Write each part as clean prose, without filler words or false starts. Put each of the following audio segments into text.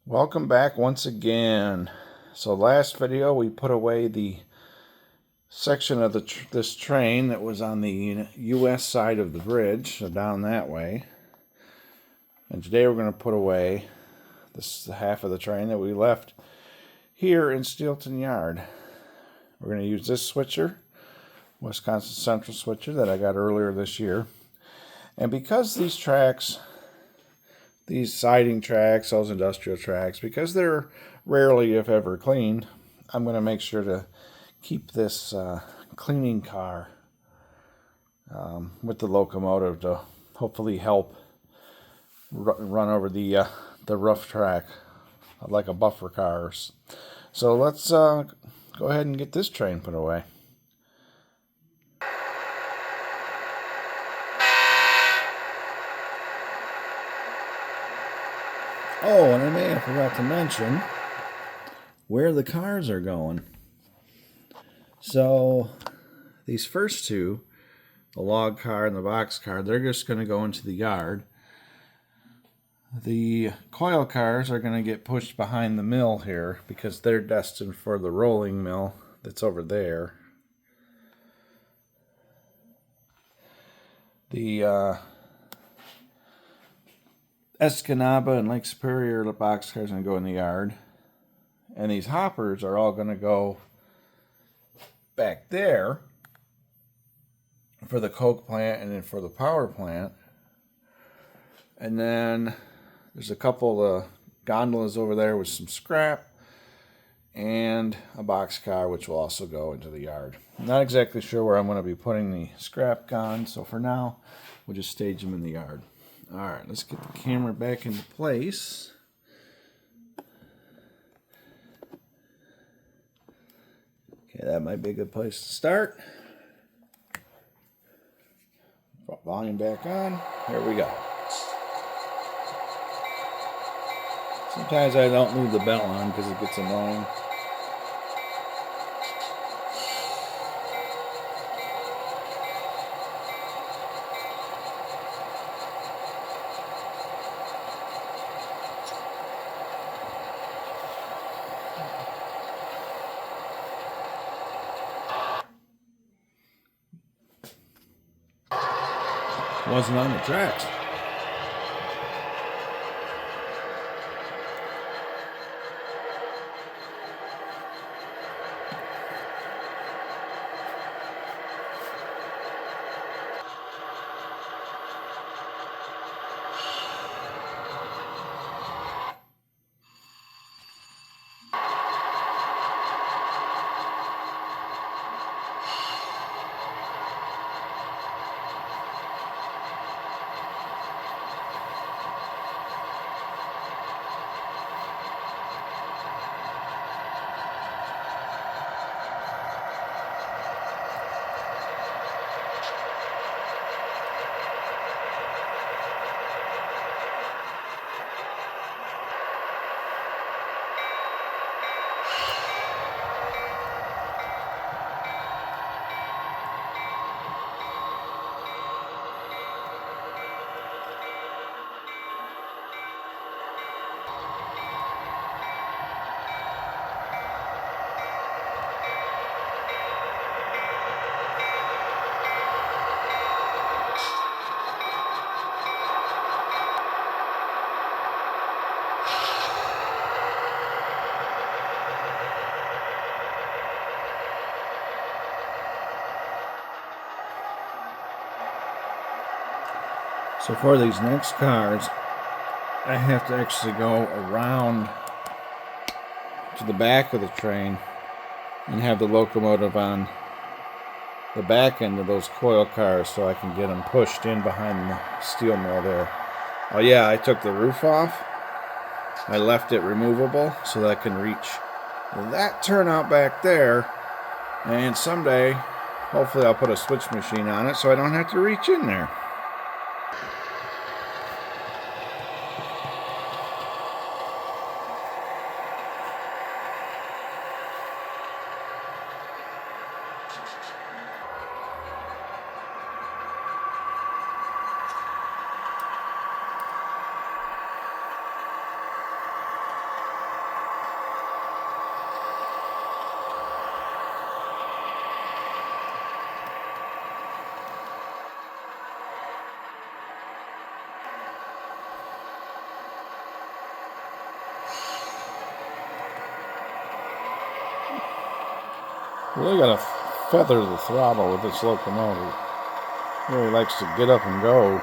Welcome back once again. So last video we put away the section of this train that was on the US side of the bridge, so down that way. And today we're going to put away this half of the train that we left here in Steelton Yard. We're going to use this switcher, Wisconsin Central switcher that I got earlier this year. And because these tracks, these siding tracks, those industrial tracks, because they're rarely, if ever, cleaned, I'm going to make sure to keep this cleaning car with the locomotive to hopefully help run over the rough track like a buffer car. So let's go ahead and get this train put away. Oh, and I may have forgot to mention where the cars are going. So these first two, the log car and the box car, they're just going to go into the yard. The coil cars are going to get pushed behind the mill here because they're destined for the rolling mill that's over there. The Escanaba and Lake Superior box cars are going to go in the yard. And these hoppers are all going to go back there for the coke plant and then for the power plant. And then there's a couple of gondolas over there with some scrap and a box car which will also go into the yard. I'm not exactly sure where I'm going to be putting the scrap gone, so for now we'll just stage them in the yard. Alright, let's get the camera back into place. Okay, that might be a good place to start. Volume back on. Here we go. Sometimes I don't leave the bell on because it gets annoying. Wasn't on the tracks. So for these next cars, I have to actually go around to the back of the train and have the locomotive on the back end of those coil cars so I can get them pushed in behind the steel mill there. Oh yeah, I took the roof off. I left it removable so that I can reach that turnout back there. And someday, hopefully I'll put a switch machine on it so I don't have to reach in there. Really got to feather the throttle with this locomotive. Really likes to get up and go.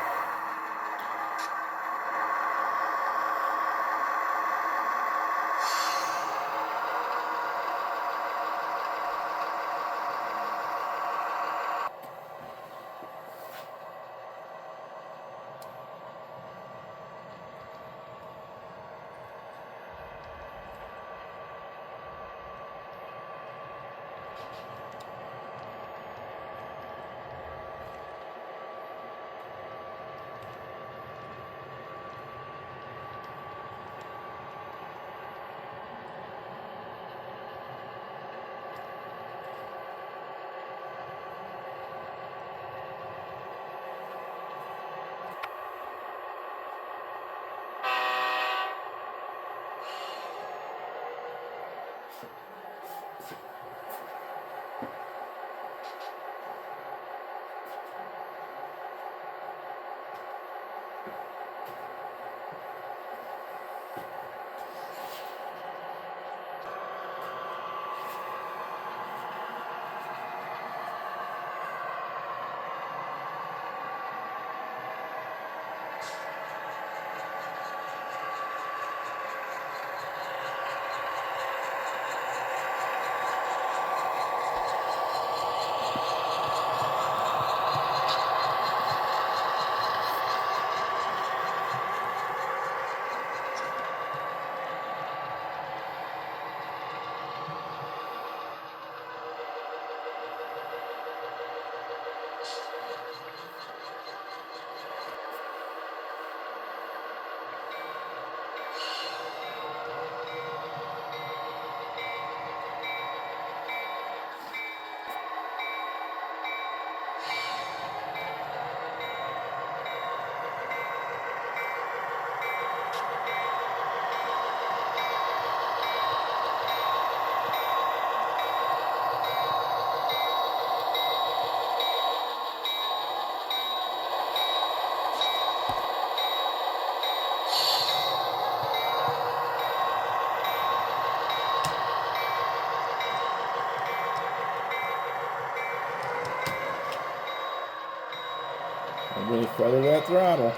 Really feather that throttle.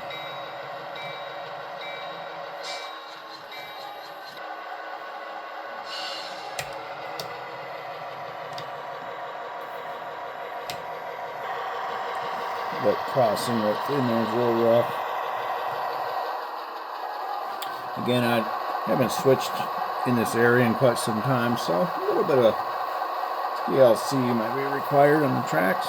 That crossing right in there is a little rough. Again, I haven't switched in this area in quite some time, so a little bit of TLC might be required on the tracks.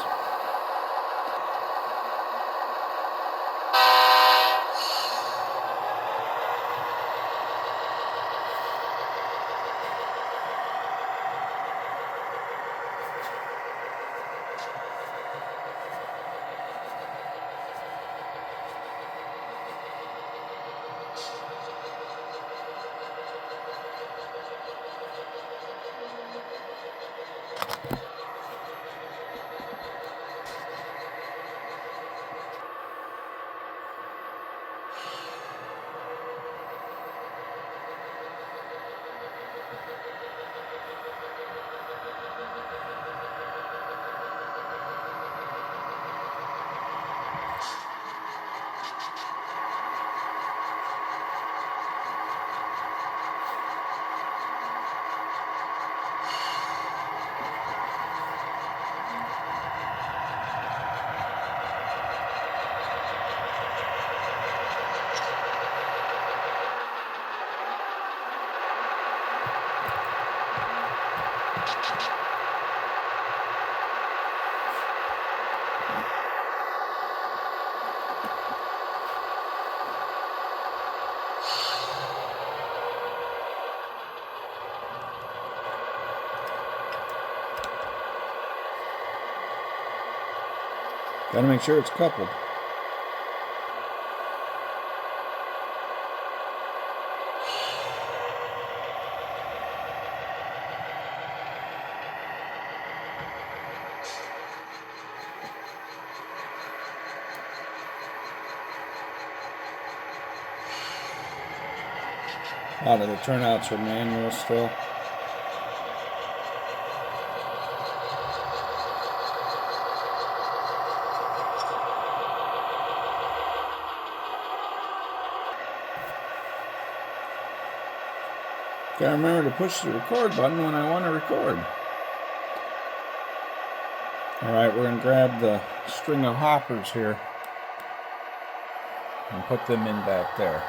Gotta make sure it's coupled. A lot of the turnouts are manual still. Gotta remember to push the record button when I want to record. Alright, we're going to grab the string of hoppers here and put them in back there.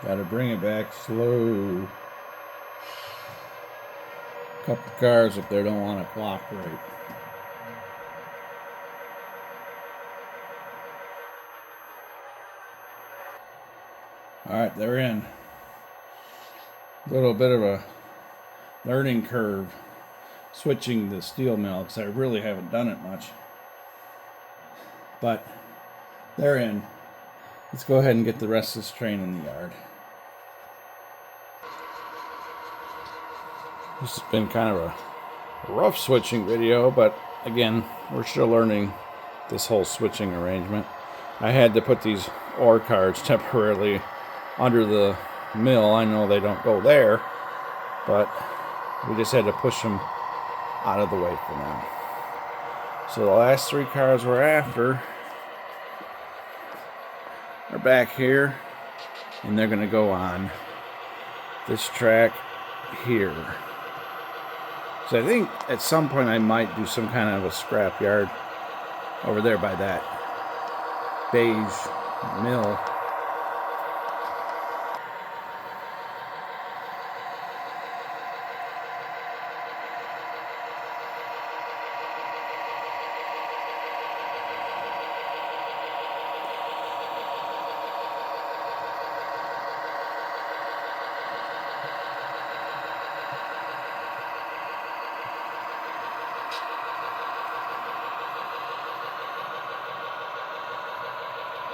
Gotta bring it back slow. Couple cars up there don't want to cooperate. Alright, they're in. A little bit of a learning curve switching the steel mill because I really haven't done it much. But they're in. Let's go ahead and get the rest of this train in the yard. This has been kind of a rough switching video, but again, we're still learning this whole switching arrangement. I had to put these ore cars temporarily under the mill. I know they don't go there, but we just had to push them out of the way for now. So the last three cars we're after are back here, and they're going to go on this track here. So I think at some point I might do some kind of a scrap yard over there by that beige mill.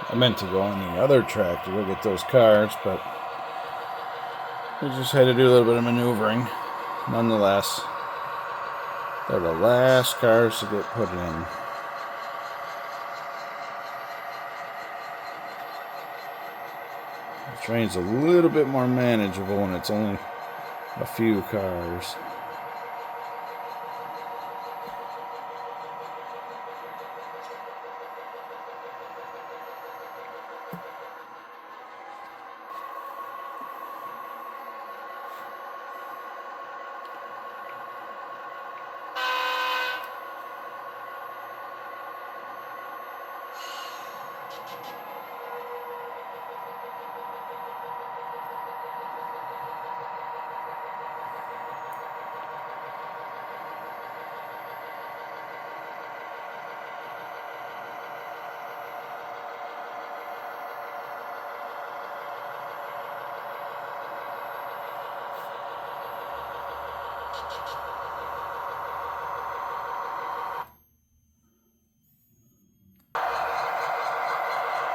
I meant to go on the other track to go get those cars, but we just had to do a little bit of maneuvering. Nonetheless, they're the last cars to get put in. The train's a little bit more manageable when it's only a few cars.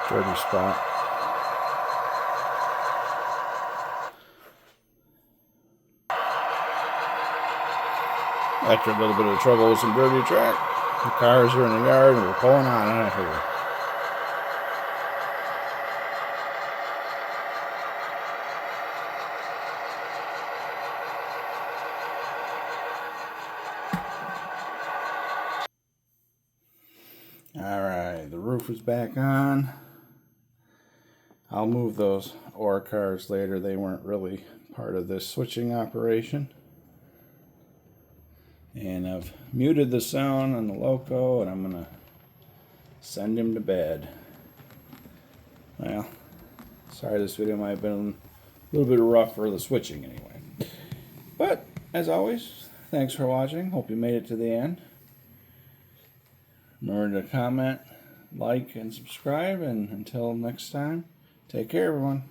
Dirty spot. After a little bit of trouble with some dirty track, the cars are in the yard and we're pulling on out of here. Alright, the roof is back on. I'll move those ore cars later. They weren't really part of this switching operation. And I've muted the sound on the Loco, and I'm going to send him to bed. Well, sorry this video might have been a little bit rough for the switching anyway. But, as always, thanks for watching. Hope you made it to the end. Remember to comment, like, and subscribe. And until next time, take care, everyone.